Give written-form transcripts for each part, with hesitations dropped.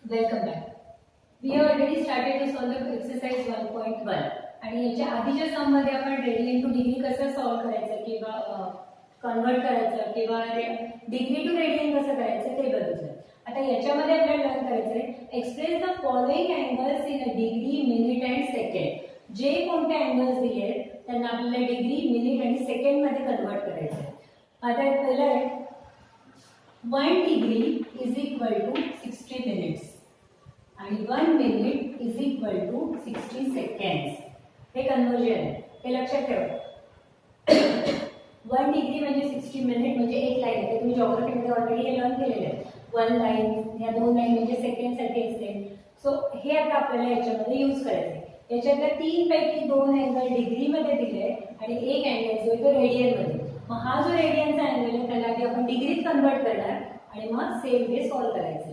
Welcome back. We have already started to solve the exercise 1.1 आणि याच्या आधीच्या सम मध्ये आपण रेडियन टू डिग्री कसं सॉल्व करायचं किंवा कन्वर्ट करायचं किंवा डिग्री टू रेडियन कसं करायचं ते बघितलं. आता याच्यामध्ये आपल्याला लर्न करायचंय express the following angles in a degree, minute and second. जे कोणते अँगल्स दिले आहेत त्यांना आपल्याला डिग्री, मिनिट आणि सेकंड मध्ये कन्वर्ट करायचं आहे. आता पहिलं आहे 1 degree is equal to 60 minutes आणि 1 minute is equal to 60 seconds. हे कन्वर्जन आहे, हे लक्षात ठेवा. 1 डिग्री म्हणजे 60 मिनिट म्हणजे एक लाईन आहे. तुम्ही जिओग्राफीमध्ये ऑलरेडी हे लर्न केलेलं आहे. 1 लाईन या 2 लाईन म्हणजे सेकंडसाठी असते. सो हे आता आपल्याला याच्यामध्ये यूज करायचं आहे. याच्यातल्या 3 पैकी 2 अँगल डिग्रीमध्ये दिले आणि एक अँगल जो आहे तो रेडियनमध्ये. मग हा जो रेडियनचा अँगल आहे त्याला आधी आपण डिग्रीत कन्वर्ट करणार आणि मग सेम वे सॉल्व करायचं.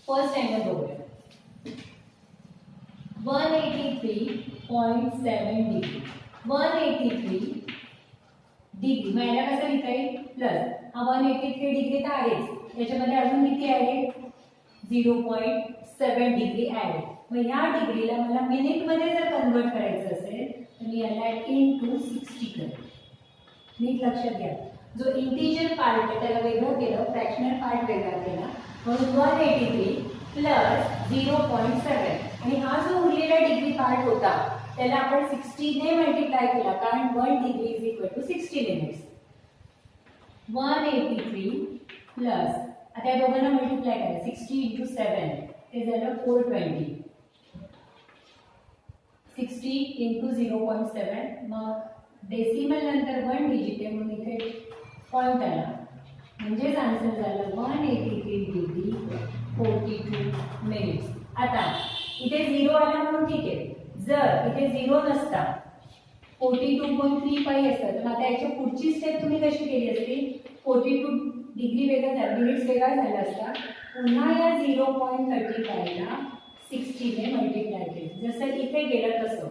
फर्स्ट अँगल बघूया. 183.7 डिग्री. 183 डिग्री मग याला कसं लिहिता येईल प्लस हा 183 डिग्री तर आहेच, त्याच्यामध्ये अजून किती आहे 0.7 डिग्री ॲड. मग ह्या डिग्रीला मला मिनिटमध्ये जर कन्वर्ट करायचं असेल तर मी याला इंटू 60 करेन. नीट लक्षात घ्या, जो इंटिजर पार्ट आहे त्याला वेगळं केलं, फ्रॅक्शनल पार्ट वेगळा केला, म्हणून 183 प्लस 0.7 आणि हा जो उरलेला डिग्री पार्ट होता त्याला आपण 60 ने मल्टिप्लाय केला कारण 1 degree is equal to 60 minutes. 183 plus आता या दोघांना मल्टिप्लाय करा 60 इंटू 7 ते झालं 420. 60 इंटू 0.7 मग डेसिमल नंतर 1 डिजिट आहे म्हणून इथे पॉईंट आला म्हणजेच आन्सर झालं 183 डिग्री 42 मिनिट्स. आता इथे 0 आला म्हणून ठीक आहे. जर इथे 0 नसता 42.35 असतं तर आता याच्या पुढची स्टेप तुम्ही कशी केली असती, 42 डिग्री वेगळा झाला, मिनिट्स वेगळा झाला असता, पुन्हा या 0.35 ला 60 ने मल्टिप्लाय केलं. जसं इथे गेलं तसं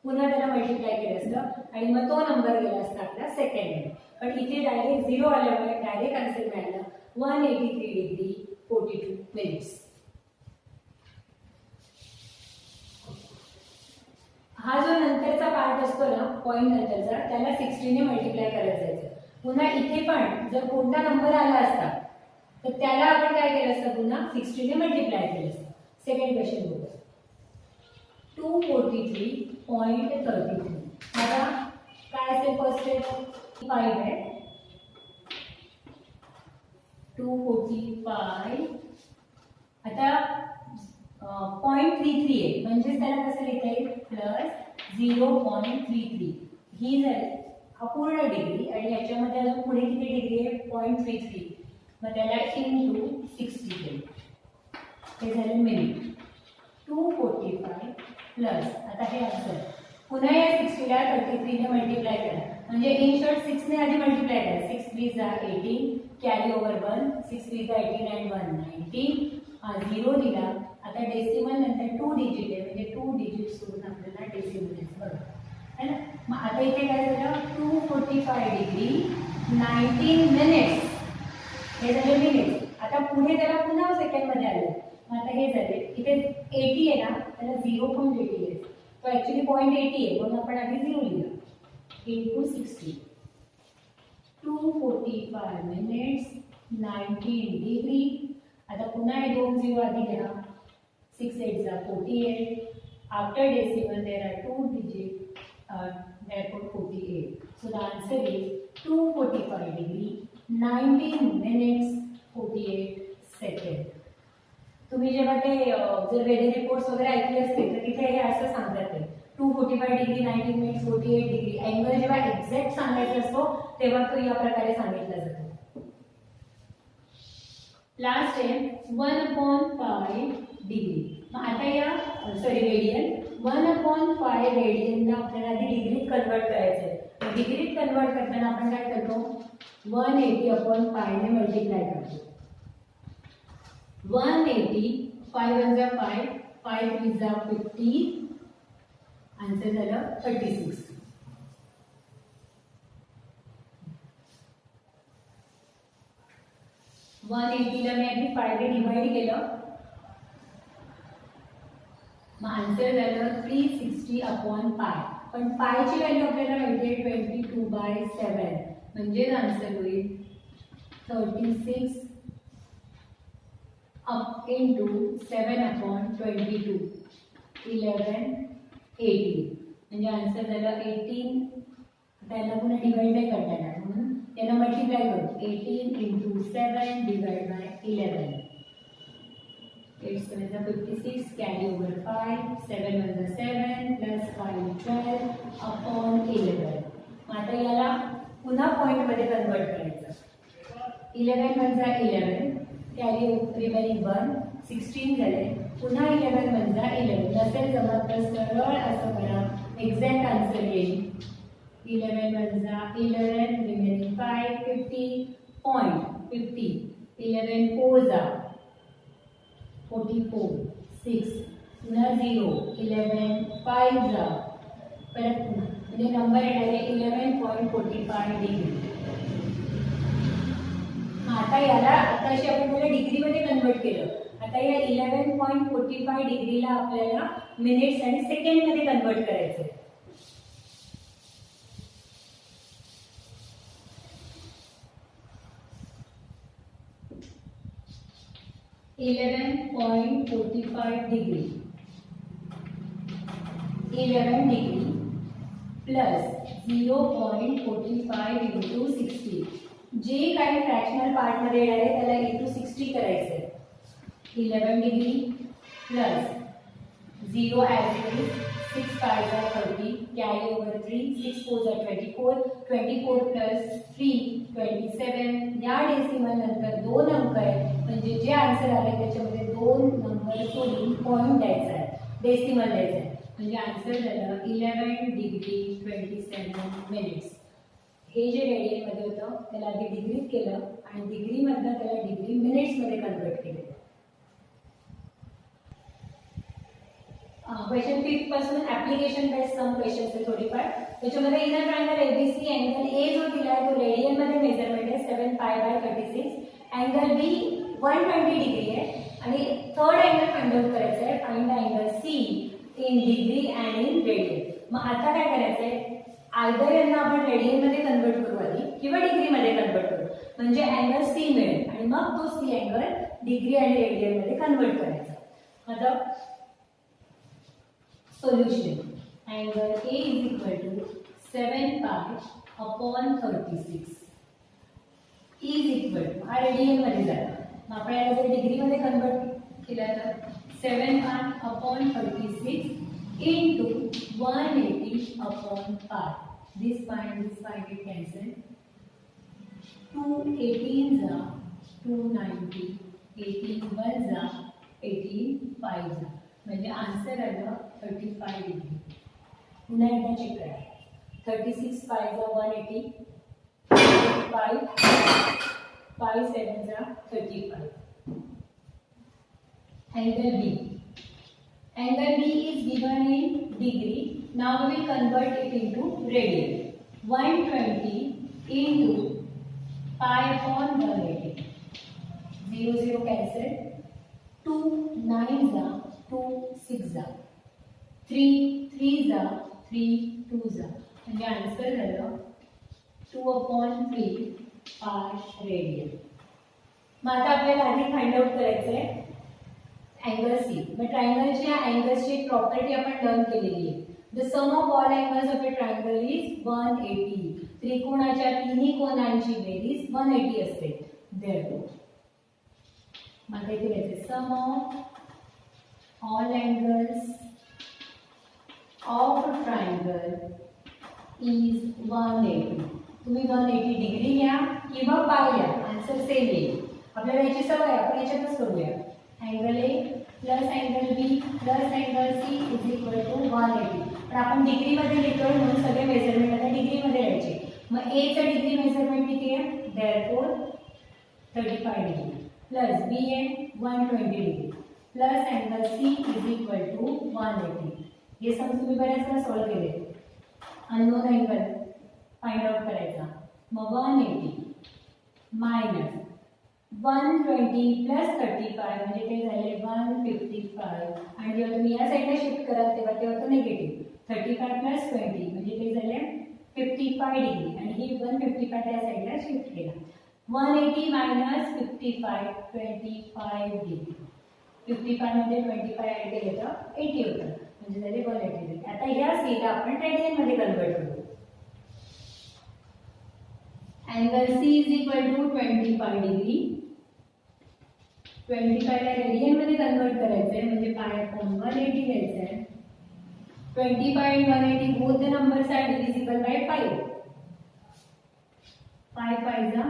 पुन्हा त्याला मल्टिप्लाय केलं असतं आणि मग तो नंबर गेला असता आपला सेकंड. पण इथे डायरेक्ट 0 आल्यामुळे डायरेक्ट आन्सर मिळाला 183 डिग्री 42 मिनिट्स. हा जो नंतरचा पार्ट असतो ना पॉईंट नंतरचा त्याला 60 ने मल्टिप्लाय करायचं जायचं. पुन्हा इथे पण जर कोणता नंबर आला असता तर त्याला आपण काय केलं असतं, पुन्हा 60 ने मल्टिप्लाय केलं असतं. सेकंड क्वेश्चन बघूया. 243.33. आता काय असेल फर्स्ट स्टेप 5 आहे 245. आता 0.33 आहे म्हणजे त्याला कसं लिहिता येईल प्लस 0.33. ही झाली हा पूर्ण डिग्री आणि याच्यामध्ये अजून पुढे किती डिग्री आहे 0.33 मग त्याला इंटू 60 केलं हे झाले मिनिट. 245 प्लस आता हे आन्सर पुन्हा या 60 ला 33 ने मल्टिप्लाय करा म्हणजे इन शॉर्ट 6 ने आधी मल्टिप्लाय करा. 6 3 जा 18 कॅरी ओव्हर 1 6 3 जा 18 आणि 1 19 हा 0 दिला. आता डेसिमल नंतर 2 डिजिट आहे म्हणजे 2 डिजिट सोडून आपल्याला डेसिमल बघा है ना. मग आता इथे काय झालं 245 डिग्री 19 मिनिट्स हे झाले मिनिट्स. आता पुढे त्याला पुन्हा सेकंडमध्ये आलं. मग आता हे झाले इथे 80 आहे ना त्याला 0.80 आहे तो ॲक्च्युली 0.80 आहे म्हणून आपण आधी 0 लिहिलं इंटू 60. 245 minutes 19 degree. आता पुन्हा हे 2 0 आधी घ्या 6 8 जा 48. After decimal there are 2 digit therefore 48. So the answer is 245 degree 19 minutes 48 seconds. तुम्ही जेव्हा ते जर वेदर रिपोर्ट्स वगैरे ऐकले असतील तर तिथे हे असं सांगतात ते 245 डिग्री 19 मिनिट्स 48 डिग्री. अँगल जेव्हा एक्झॅक्ट सांगायचा असतो तेव्हा तो या प्रकारे सांगितला जातो. लास्ट आहे 1/5 डिग्री. मग आता या रेडियन 1/5 रेडियनला आपल्याला आधी डिग्रीत कन्वर्ट करायचं आहे. डिग्रीत कन्वर्ट करताना आपण काय करतो 180/5 ने मल्टिप्लाय करतो. 180 5 1 जा 5 5 3 जा 50 आन्सर झालं 36. 180 ला मी आधी 5 ने डिवाइड केलं, मग आन्सर झालं 360/पाय. पण पायची व्हॅल्यू आपल्याला माहिती आहे 22/7, म्हणजेच आन्सर होईल 36 up into 7/22, 1180. म्हणजे आन्सर झालं 18. त्याला पुन्हा डिवाइड नाही करता येणार म्हणून त्याला मल्टिप्लाय करू. 18 into 7 divided by 11. 8 7 56, carry over 5, 7 1 7 plus 5 12/11. मग आता याला पुन्हा पॉइंट मध्ये कन्वर्ट करायचं. 11 1 11, कॅरी रिमेनिंग 1, 16 झाले. पुन्हा 11 1 11, नसेल जमत तर सरळ असं करा, एक्झॅक्ट आन्सर येईल. 11 1 11, रिमेनिंग 5, 50.50. 11 4 44, 6, पुन्हा 0, 11 5 परत पुन्हा, म्हणजे नंबर येणार आहे 11.45 डिग्री. आता याला आताशी आपण त्याला डिग्रीमध्ये कन्वर्ट केलं. आता या 11.45 डिग्रीला आपल्याला मिनिट्स आणि सेकंडमध्ये कन्वर्ट करायचं आहे. 11.45 डिग्री, 11 डिग्री प्लस 0.45 into 60. जे काही फ्रॅक्शनल पार्टमध्ये येणार आहे त्याला into 60 करायचं आहे. 11 degree plus 0 as it is, 6 5 30, carry over 3, 6 4 24, 24 plus 3 27. या डेसिमल नंतर 2 अंक आहेत, म्हणजे जे आन्सर आले त्याच्यामध्ये 2 नंबर सोडून पॉईंट द्यायचा आहे, डेसिमल द्यायचा आहे. म्हणजे आन्सर झालं 11 डिग्री 27 मिनिट्स. हे जे रेडियनमध्ये होतं त्याला आधी डिग्रीत केलं आणि डिग्रीमधनं त्याला डिग्री मिनिट्समध्ये कन्वर्ट केलं. क्वेश्चन 5 पासून ऍप्लिकेशन बेस्ड सम क्वेश्चन्स आहे थोडीफार. त्याच्यामध्ये inner triangle ABC angle A जो दिला आहे तो रेडियनमध्ये मेजरमेंट आहे 7π/36. अँगल बी 120 डिग्री आहे आणि थर्ड अँगल फाइंड आउट करायचं आहे, find angle C in degree and in radian. मग आता काय करायचं आहे, आयदर यांना आपण रेडियनमध्ये कन्वर्ट करू आधी किंवा डिग्रीमध्ये कन्वर्ट करू, म्हणजे अँगल सी मिळेल आणि मग तो सी अँगल डिग्री आणि रेडियनमध्ये कन्वर्ट करायचा. आता solution, angle A is equal to 7π/36 is equal to, हा रेडियनमध्ये झाला. मग आपण याला जर डिग्रीमध्ये कन्वर्ट केला तर 7π/36 into 180/pi. This point get cancelled. 2 18 290, 18 1 18 5 म्हणजे आन्सर आलं 35 डिग्री. पुन्हा एकदा चेक करा. 36 5 180, 5 5 7 35. Angle B. Angle B is given in degree. Now we will convert it into radian. 120 into pi/180. 0 0 cancel. 2 9 2 6 3 3 3 2 म्हणजे आन्सर झालं 2/3 pi radian. मग आता आपल्याला आधी फाइंड आउट करायचं आहे अँगल सी. मग ट्रायंगलच्या अँगल्सची एक प्रॉपर्टी आपण लर्न केलेली आहे. The sum of all angles of a triangle is 180. त्रिकोणाच्या तिन्ही कोनांची बेरीज 180 असते. देअरफॉर मग इथे लिहायचे sum of all angles of a triangle is 180. तुम्ही 180 डिग्री घ्या किंवा पाय घ्या, आन्सर सेम येईल. आपल्याला याची सवय आहे, आपण याच्यातच करूया. Angle A plus angle B plus angle C is equal to 180. पण आपण डिग्रीमध्ये लिहितोय म्हणून सगळे मेजरमेंट आता डिग्रीमध्ये लिहायचे. मग एचं डिग्री मेजरमेंट किती आहे, देअरफॉर 35 डिग्री प्लस बी आहे 120 degree plus angle C is equal to 180. हे सम तुम्ही बऱ्याच वेळा सॉल्व केले. अननोन अँगल फाइंड आउट करायचा. मग 180 मायनस 120 प्लस 35 म्हणजे ते झाले 155 आणि जेव्हा तुम्ही या साईडला शिफ्ट कराल तेव्हा ते होतं निगेटिव्ह 35 प्लस 20 म्हणजे ते झाले 55 डिग्री आणि ही 155 त्या साईडला शिफ्ट केला 180 मायनस 55 25 डिग्री 55 मध्ये 25 ऍड केले तर 80 होतं म्हणजे झाले 180 डिग्री. आता या सीला आपण रेडियन मध्ये कन्वर्ट करू. Angle C is equal to 25 degree 25 ला रेडियन मध्ये कन्वर्ट करायचं आहे म्हणजे पाय अपॉन 180 घ्यायचं आहे 25 and 180 both the numbers are divisible by 5 5 5 जा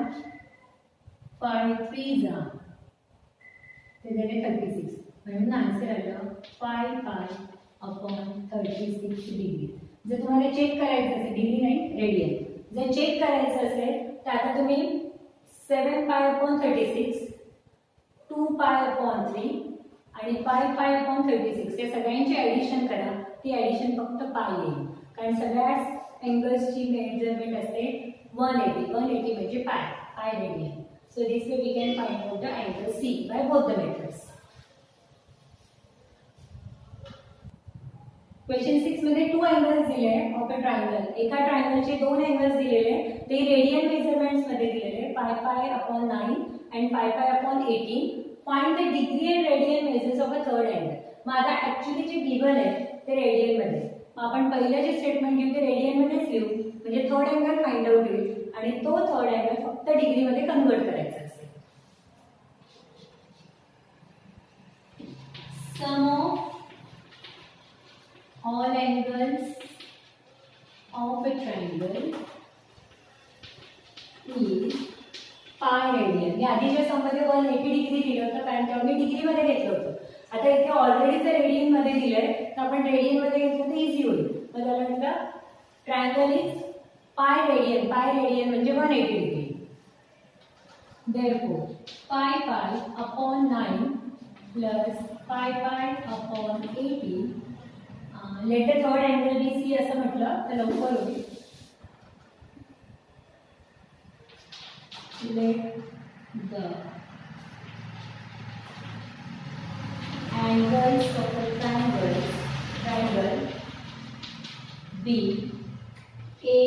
5 3 जा ते झाले 36 म्हणून आन्सर आलं 5 पाय अपॉन 36 डिग्री. जर तुम्हाला चेक करायचं असेल डिग्री नाही रेडियन जर चेक करायचं असेल तर आता तुम्ही 7 पाय अपॉन 36 2 पाय अपॉन 3 आणि 5 पाय अपॉन 36 या सगळ्यांची ॲडिशन करा. ती ॲडिशन फक्त पाय येईल कारण सगळ्याच अँगल्सची मेजरमेंट असते 180 म्हणजे pi radian. So this way we can find out the angle C by both the methods. Question 6 मध्ये 2 अँगल्स दिले ऑफ अ ट्रायंगल. एका ट्रायंगलचे 2 अँगल्स दिलेले ते रेडियन मेजरमेंट्स मध्ये दिलेले 5 pi upon 9 and 5 pi upon 18. Find the degree and radian measures of a third angle. मग आता actually जे गिवन आहे ते रेडियन मध्ये. आपण पहिलं जे स्टेटमेंट घेऊ ते रेडियन मध्येच लिहू म्हणजे थर्ड अँगल फाइंड आउट होईल आणि तो थर्ड अँगल फक्त डिग्री मध्ये कन्वर्ट करायचा असेल. Sum of all angles of a triangle is pi radian. या आधीच्या सममध्ये 180 डिग्री दिलं होतं कारण तेव्हा मी डिग्री मध्ये घेतलं होतं. आता इथे ऑलरेडी जर रेडियन मध्ये दिलंय तर आपण रेडियन मध्ये घेतलं तर इझी होईल. मग त्याला म्हटलं ट्रायंगल इज पाय रेडियन म्हणजे 180 डिग्री. देअरफॉर पाय pi upon 9 plus pi pi upon 80 let the third angle B C असं म्हटलं तर लवकर होईल. Let the angles of the triangle be A,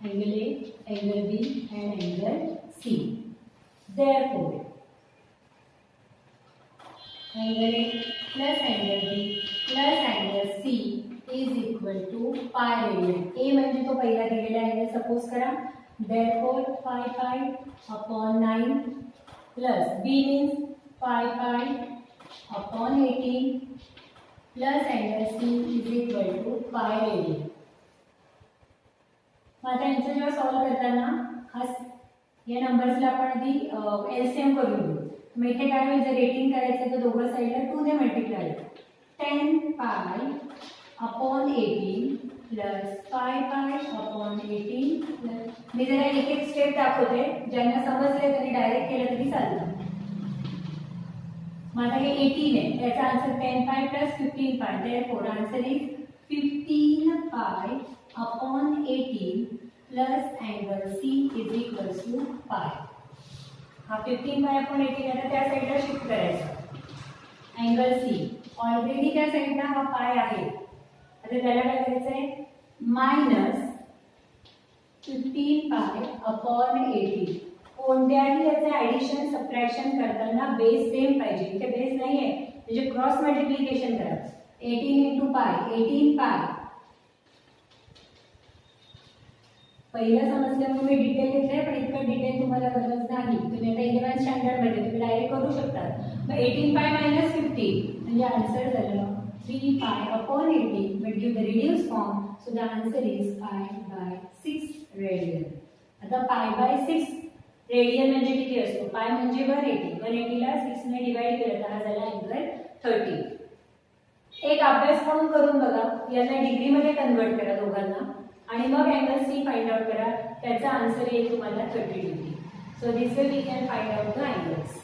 angle A, angle B, and angle C. Therefore, angle A plus angle B plus angle C is equal to pi radian. A म्हणजे तो पहिला दिलेला angle suppose करा. Therefore, 5 pi upon 9 plus B means 5 pi upon 18 plus angle C is equal to pi radian. मग आता यांचं जेव्हा solve करताना हा या नंबर्सला आपण आधी एलसीएम करून घेऊ. मग इथे काय होईल जर रेटिंग करायचं तर दोघं साईडला 2 ने multiply 10 pi upon 18 plus 5 pi upon 18 plus मी जरा एक एक स्टेप दाखवते ज्यांना समजले त्यांनी डायरेक्ट केलं तरी चालतं. मग आता हे 18 आहे याचा answer 10 pi plus 15 pi. Therefore answer is 15 pi upon 18 plus angle C is equals to pi. हा 15 pi upon 18 आता त्या साईडला शिफ्ट करायचा. अँगल C ऑलरेडी त्या साईडला हा पाय आहे. आता त्याला काय करायचं आहे मायनस 15 पाय अपॉन 18. कोणत्याही याचे ॲडिशन सबट्रॅक्शन करताना बेस सेम पाहिजे. इथे बेस नाही आहे म्हणजे क्रॉस मल्टिप्लिकेशन करा. 18 इंटू पाय 18 पाय. पहिल्या समजल्यामुळे मी डिटेल घेतले पण इतकं डिटेल तुम्हाला गरज नाही. तुम्ही आता 11th स्टँडर्डमध्ये तुम्ही डायरेक्ट करू शकता. मग 18 पाय मायनस 50 म्हणजे आन्सर झालं 3 pi upon 18 but give the reduced form so the answer is pi by 6 radian. आता pi by 6 radian म्हणजे किती असतो pi म्हणजे 180 ला 6 ने डिवाइड केलं तर हा झाला अँगल 30. एक अभ्यास म्हणून करून बघा याला डिग्री मध्ये कन्वर्ट करा दोघांना आणि मग अँगल C फाइंड आउट करा. त्याचा आन्सर येईल तुम्हाला 30 degree. So this way we can find out the angles.